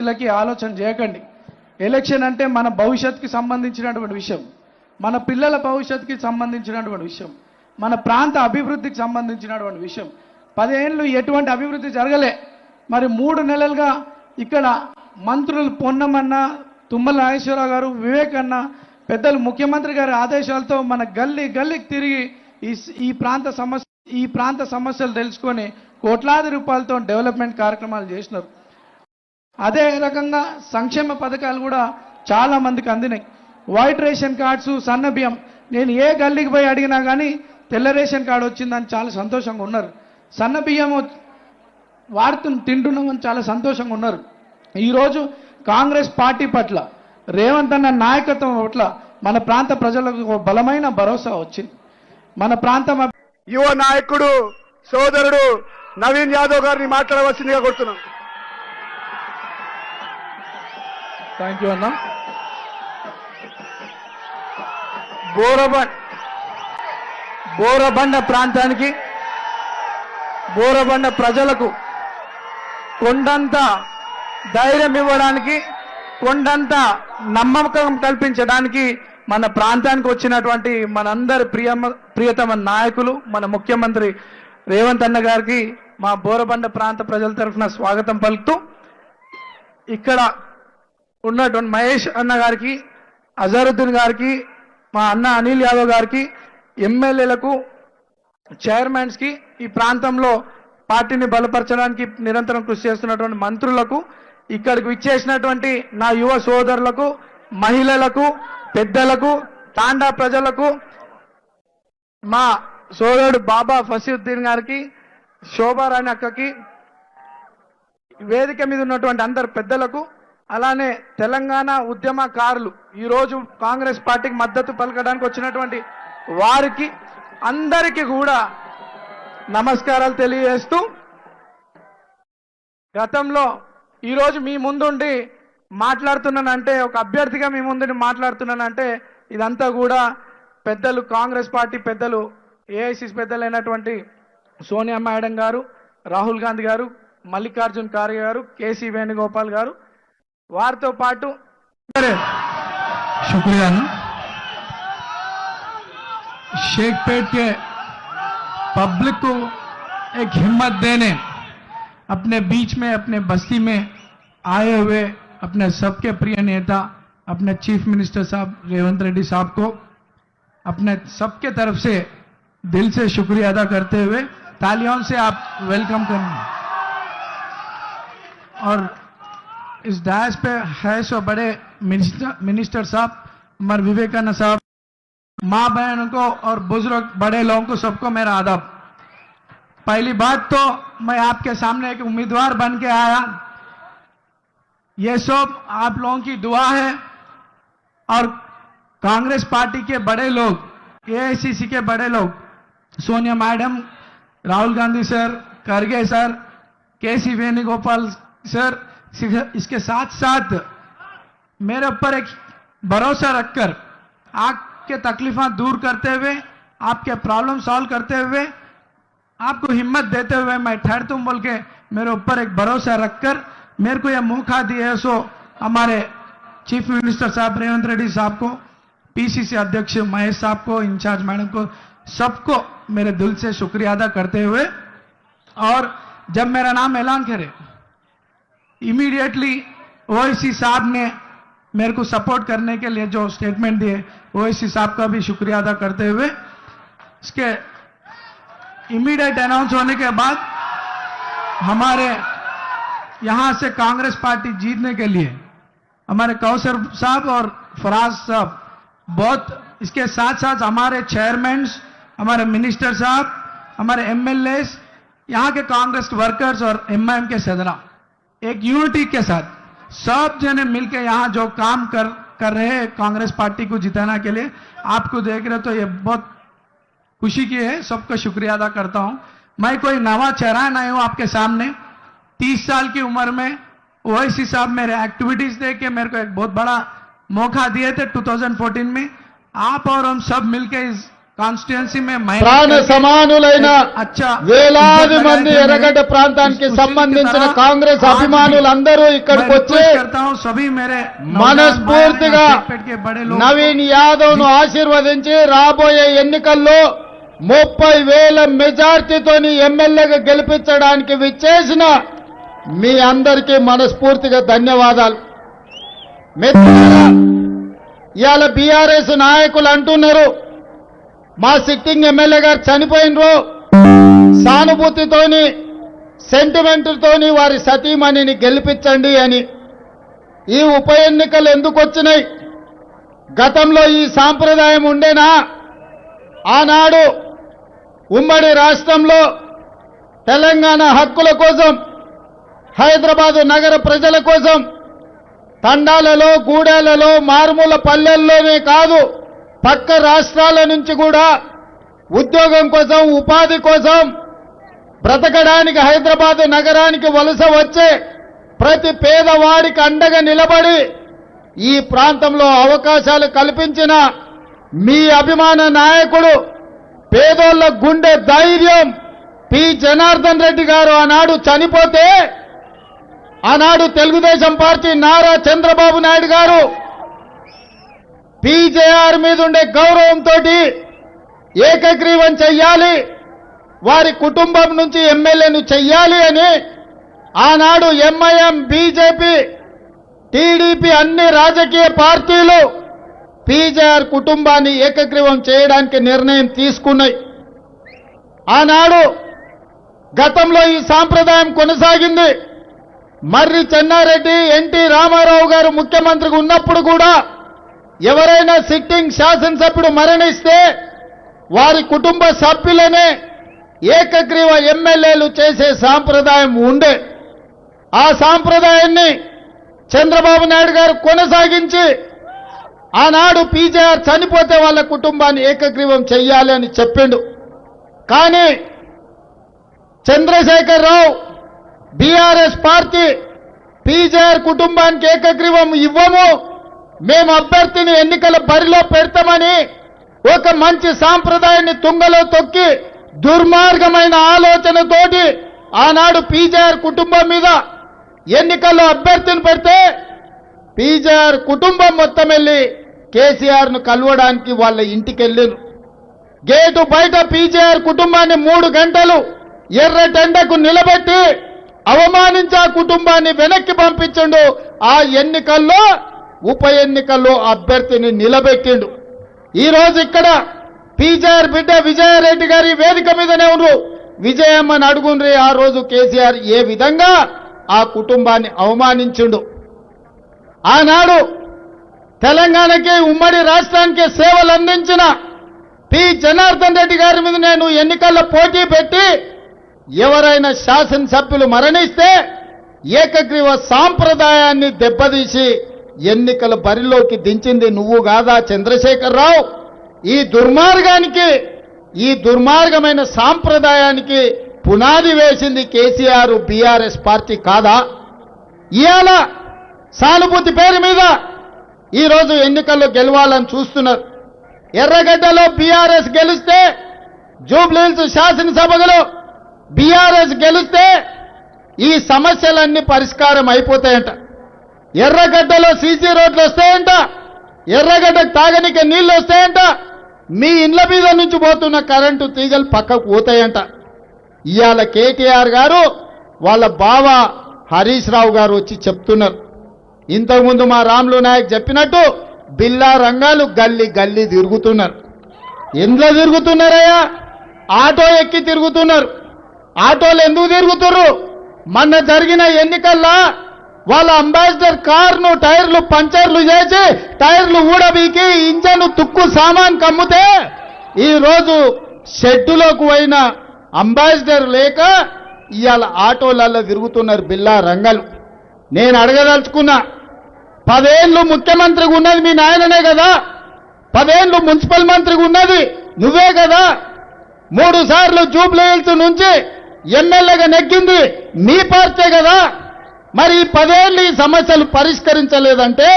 వీళ్ళకి ఆలోచన చేయకండి. ఎలక్షన్ అంటే మన భవిష్యత్తుకి సంబంధించినటువంటి విషయం, మన పిల్లల భవిష్యత్తుకి సంబంధించినటువంటి విషయం, మన ప్రాంత అభివృద్ధికి సంబంధించినటువంటి విషయం. 10 ఏళ్ళు ఎటువంటి అభివృద్ధి జరగలే. మరి 3 నెలలుగా ఇక్కడ మంత్రులు పొన్నమన్న, తుమ్మల నాగేశ్వరరావు గారు, వివేక్ అన్న, పెద్దలు ముఖ్యమంత్రి గారి ఆదేశాలతో మన గల్లీకి తిరిగి ఈ ప్రాంత సమస్యలు తెలుసుకొని కోట్లాది రూపాయలతో డెవలప్మెంట్ కార్యక్రమాలు చేసినారు. అదే రకంగా సంక్షేమ పథకాలు కూడా చాలా మందికి అందినాయి. వైట్ రేషన్ కార్డ్స్, సన్న బియ్యం. నేను ఏ గల్లీకి పోయి అడిగినా కానీ తెల్ల రేషన్ కార్డు వచ్చిందని చాలా సంతోషంగా ఉన్నారు. సన్న బియ్యం తింటున్నామని చాలా సంతోషంగా ఉన్నారు. ఈరోజు కాంగ్రెస్ పార్టీ పట్ల, రేవంత్ అన్న నాయకత్వం పట్ల మన ప్రాంత ప్రజలకు బలమైన భరోసా వచ్చింది. మన ప్రాంతం యువ నాయకుడు సోదరుడు నవీన్ యాదవ్ గారిని మాట్లాడవలసిందిగా కోరుతున్నాం. థ్యాంక్ యూ అన్న. బోరబండ ప్రాంతానికి, బోరబండ ప్రజలకు కొండంత ధైర్యం ఇవ్వడానికి, కొండంత నమ్మకం కల్పించడానికి మన ప్రాంతానికి వచ్చినటువంటి మనందరి ప్రియతమ నాయకులు, మన ముఖ్యమంత్రి రేవంత్ అన్న గారికి మా బోరబండ ప్రాంత ప్రజల తరఫున స్వాగతం పలుకుతూ, ఇక్కడ ఉన్నటువంటి మహేష్ అన్న గారికి, అజరుద్దీన్ గారికి, మా అన్న అనిల్ యాదవ్ గారికి, ఎమ్మెల్యేలకు, చైర్మన్స్కి, ఈ ప్రాంతంలో పార్టీని బలపరచడానికి నిరంతరం కృషి చేస్తున్నటువంటి మంత్రులకు, ఇక్కడికి విచ్చేసినటువంటి నా యువ సోదరులకు, మహిళలకు, పెద్దలకు, తాండా ప్రజలకు, మా సోదరుడు బాబా ఫసీద్దీన్ గారికి, శోభారాణి అక్కకి, వేదిక మీద ఉన్నటువంటి అందరు పెద్దలకు, అలానే తెలంగాణ ఉద్యమకారులు, ఈరోజు కాంగ్రెస్ పార్టీకి మద్దతు పలకడానికి వచ్చినటువంటి వారికి అందరికీ కూడా నమస్కారాలు తెలియజేస్తూ, గతంలో ఈరోజు మీ ముందుండి మాట్లాడుతున్నానంటే, ఒక అభ్యర్థిగా మీ ముందుండి మాట్లాడుతున్నానంటే ఇదంతా కూడా పెద్దలు, కాంగ్రెస్ పార్టీ పెద్దలు, ఏఐసిసి పెద్దలైనటువంటి సోనియా మేడం గారు, రాహుల్ గాంధీ గారు, మల్లికార్జున్ ఖార్గే గారు, కేసీ వేణుగోపాల్ గారు, వారితో పాటు शुक्रिया शेखपेट के पब्लिक को एक हिम्मत देने अपने बीच में, अपने बस्ती में आए हुए अपने सबके प्रिय नेता, अपने चीफ मिनिस्टर साहब रेवंत रेड्डी साहब को अपने सबके तरफ से दिल से शुक्रिया अदा करते हुए तालियों से आप वेलकम करें। और इस डायस पे है सो बड़े मिनिस्टर साहब, हमारे विवेकानंद साहब, माँ बहनों को और बुजुर्ग बड़े लोगों को सबको मेरा आदाब। पहली बात तो मैं आपके सामने एक उम्मीदवार बन के आया, ये सब आप लोगों की दुआ है। और कांग्रेस पार्टी के बड़े लोग, एआईसीसी के बड़े लोग, सोनिया मैडम, राहुल गांधी सर, खड़गे सर, केसी वेणुगोपाल सर, इसके साथ साथ मेरे ऊपर एक भरोसा रखकर आपके तकलीफा दूर करते हुए, आपके प्रॉब्लम सॉल्व करते हुए, आपको हिम्मत देते हुए मैं ठहर तुम बोल के मेरे ऊपर एक भरोसा रखकर मेरे को यह मौका दिया है। सो हमारे चीफ मिनिस्टर साहब रेवंत रेड्डी साहब को, पीसीसी अध्यक्ष महेश साहब को, इंचार्ज मैडम को, सबको मेरे दिल से शुक्रिया अदा करते हुए, और जब मेरा नाम ऐलान करे इमीडिएटली ओवैसी साहब ने मेरे को सपोर्ट करने के लिए जो स्टेटमेंट दिए, ओवैसी साहब का भी शुक्रिया अदा करते हुए, इसके इमीडिएट अनाउंस होने के बाद हमारे यहां से कांग्रेस पार्टी जीतने के लिए हमारे कौसर साहब और फराज साहब बहुत, इसके साथ साथ हमारे चेयरमैन, हमारे मिनिस्टर साहब, हमारे एमएलए, यहां के कांग्रेस वर्कर्स और एमआईएम के सदना एक यूनिटी के साथ सब जने मिलकर यहां जो काम कर रहे हैं कांग्रेस पार्टी को जिताने के लिए, आपको देख रहे तो ये बहुत खुशी की है। सबका शुक्रिया अदा करता हूं। मैं कोई नवा चेहरा नहीं हूं आपके सामने। 30 साल की उम्र में ओवैसी साहब मेरे एक्टिविटीज देख के मेरे को एक बहुत बड़ा मौका दिए थे 2014 में। आप और हम सब मिलकर इस కాన్స్టిట్యుయెన్సీ మే ప్రాణ సమానులైన అచ్చా వేలాది మంది ఎర్రగడ్డ ప్రాంతానికి సంబంధించిన కాంగ్రెస్ అభిమానులందరూ ఇక్కడికి వచ్చి మనస్ఫూర్తిగా నవీన్ యాదవ్ ను ఆశీర్వదించి రాబోయే ఎన్నికల్లో 30,000 మెజార్టీతోని ఎమ్మెల్యేగా గెలిపించడానికి విచ్చేసిన మీ అందరికీ మనస్ఫూర్తిగా ధన్యవాదాలు. మిత్రులారా, ఇవాళ బీఆర్ఎస్ నాయకులు అంటున్నారు మా సిట్టింగ్ ఎమ్మెల్యే గారు చనిపోయినరు, సానుభూతితోని సెంటిమెంట్తోని వారి సతీమణిని గెలిపించండి అని. ఈ ఉప ఎన్నికలు ఎందుకు వచ్చినాయి? గతంలో ఈ సాంప్రదాయం ఉండేనా? ఆనాడు ఉమ్మడి రాష్ట్రంలో తెలంగాణ హక్కుల కోసం, హైదరాబాదు నగర ప్రజల కోసం తండాలలో, గూడాలలో, మారుమూల పల్లెల్లోనే కాదు పక్క రాష్ట్రాల నుంచి కూడా ఉద్యోగం కోసం, ఉపాధి కోసం బ్రతకడానికి హైదరాబాదు నగరానికి వలస వచ్చే ప్రతి పేదవాడికి అండగా నిలబడి ఈ ప్రాంతంలో అవకాశాలు కల్పించిన మీ అభిమాన నాయకుడు, పేదోళ్ల గుండె ధైర్యం పి జనార్దన్ రెడ్డి గారు ఆనాడు చనిపోతే, ఆనాడు తెలుగుదేశం పార్టీ నారా చంద్రబాబు నాయుడు గారు పీజేఆర్ మీద ఉండే గౌరవంతో ఏకగ్రీవం చెయ్యాలి, వారి కుటుంబం నుంచి ఎమ్మెల్యేను చెయ్యాలి అని ఆనాడు ఎంఐఎం, బీజేపీ, టీడీపీ అన్ని రాజకీయ పార్టీలు పీజేఆర్ కుటుంబాన్ని ఏకగ్రీవం చేయడానికి నిర్ణయం తీసుకున్నాయి. ఆనాడు గతంలో ఈ సాంప్రదాయం కొనసాగింది. మర్రి చెన్నారెడ్డి, ఎన్టీ రామారావు గారు ముఖ్యమంత్రిగా ఉన్నప్పుడు కూడా ఎవరైనా సిట్టింగ్ శాసనసభ్యుడు మరణిస్తే వారి కుటుంబ సభ్యులనే ఏకగ్రీవ ఎమ్మెల్యేలు చేసే సాంప్రదాయం ఉండే. ఆ సాంప్రదాయాన్ని చంద్రబాబు నాయుడు గారు కొనసాగించి ఆనాడు పీజేఆర్ చనిపోతే వాళ్ళ కుటుంబాన్ని ఏకగ్రీవం చెయ్యాలి అని చెప్పిండు. కానీ చంద్రశేఖర్ రావు, బీఆర్ఎస్ పార్టీ పీజేఆర్ కుటుంబానికి ఏకగ్రీవం ఇవ్వము, మేము అభ్యర్థిని ఎన్నికల బరిలో పెడతామని ఒక మంచి సాంప్రదాయాన్ని తుంగలో తొక్కి దుర్మార్గమైన ఆలోచనతోటి ఆనాడు పీజేఆర్ కుటుంబం మీద ఎన్నికల్లో అభ్యర్థిని పెడితే పీజేఆర్ కుటుంబం మొత్తం వెళ్ళి కేసీఆర్ ను కలవడానికి వాళ్ళ ఇంటికి వెళ్ళారు. గేటు బయట పీజేఆర్ కుటుంబాన్ని 3 గంటలు ఎర్రటెండకు నిలబెట్టి అవమానించి ఆ కుటుంబాన్ని వెనక్కి పంపించిండు. ఆ ఎన్నికల్లో, ఉప ఎన్నికల్లో అభ్యర్థిని నిలబెట్టిండు. ఈ రోజు ఇక్కడ పీజేఆర్ బిడ్డ విజయారెడ్డి గారి వేదిక మీదనే ఉన్నారు. విజయమ్మని అడుగుండ్రి ఆ రోజు కేసీఆర్ ఏ విధంగా ఆ కుటుంబాన్ని అవమానించిండు. ఆనాడు తెలంగాణకి, ఉమ్మడి రాష్ట్రానికి సేవలు అందించిన పి జనార్దన్ రెడ్డి గారి మీద నేను ఎన్నికల్లో పోటీ పెట్టి ఎవరైనా శాసనసభ్యులు మరణిస్తే ఏకగ్రీవ సాంప్రదాయాన్ని దెబ్బతీసి ఎన్నికల బరిలోకి దించింది నువ్వు కాదా చంద్రశేఖర్ రావు? ఈ దుర్మార్గానికి, ఈ దుర్మార్గమైన సాంప్రదాయానికి పునాది వేసింది కేసీఆర్, బీఆర్ఎస్ పార్టీ కాదా? ఇవాళ సానుభూతి పేరు మీద ఈరోజు ఎన్నికల్లో గెలవాలని చూస్తున్నారు. ఎర్రగడ్డలో బీఆర్ఎస్ గెలిస్తే, జూబ్లీహిల్స్ శాసనసభలో బీఆర్ఎస్ గెలిస్తే ఈ సమస్యలన్నీ పరిష్కారం అయిపోతాయంట. ఎర్రగడ్డలో సీసీ రోడ్లు వస్తాయంట, ఎర్రగడ్డకు తాగనికే నీళ్లు వస్తాయంట, మీ ఇండ్ల మీద నుంచి పోతున్న కరెంటు తీగలు పక్కకు పోతాయంట. ఇవాళ కేటీఆర్ గారు వాళ్ళ బావ హరీష్ రావు గారు వచ్చి చెప్తున్నారు. ఇంతకుముందు మా రాములు నాయక్ చెప్పినట్టు బిల్లా రంగాలు గల్లీ గల్లీ తిరుగుతున్నారు. ఎందులో తిరుగుతున్నారయ్యా? ఆటో ఎక్కి తిరుగుతున్నారు. ఆటోలు ఎందుకు తిరుగుతున్నారు? మొన్న జరిగిన ఎన్నికల్లో వాళ్ళ అంబాసిడర్ కారును టైర్లు పంచర్లు చేసి, టైర్లు ఊడబీకి, ఇంజన్ తుక్కు సామాన్ కమ్ముతే ఈరోజు షెడ్డులోకి పోయిన అంబాసిడర్ లేక ఇవాళ ఆటోలలో తిరుగుతున్నారు బిల్లా రంగాలు. నేను అడగదలుచుకున్నా, 10 ఏళ్ళు ముఖ్యమంత్రిగా ఉన్నది మీ నాయననే కదా, 10 ఏళ్ళు మున్సిపల్ మంత్రిగా ఉన్నది నువ్వే కదా, 3 సార్లు జూబ్లీహిల్స్ నుంచి ఎమ్మెల్యేగా నెగ్గింది మీ పార్టీ కదా. మరి 10 ఏళ్ళు ఈ సమస్యలు పరిష్కరించలేదంటే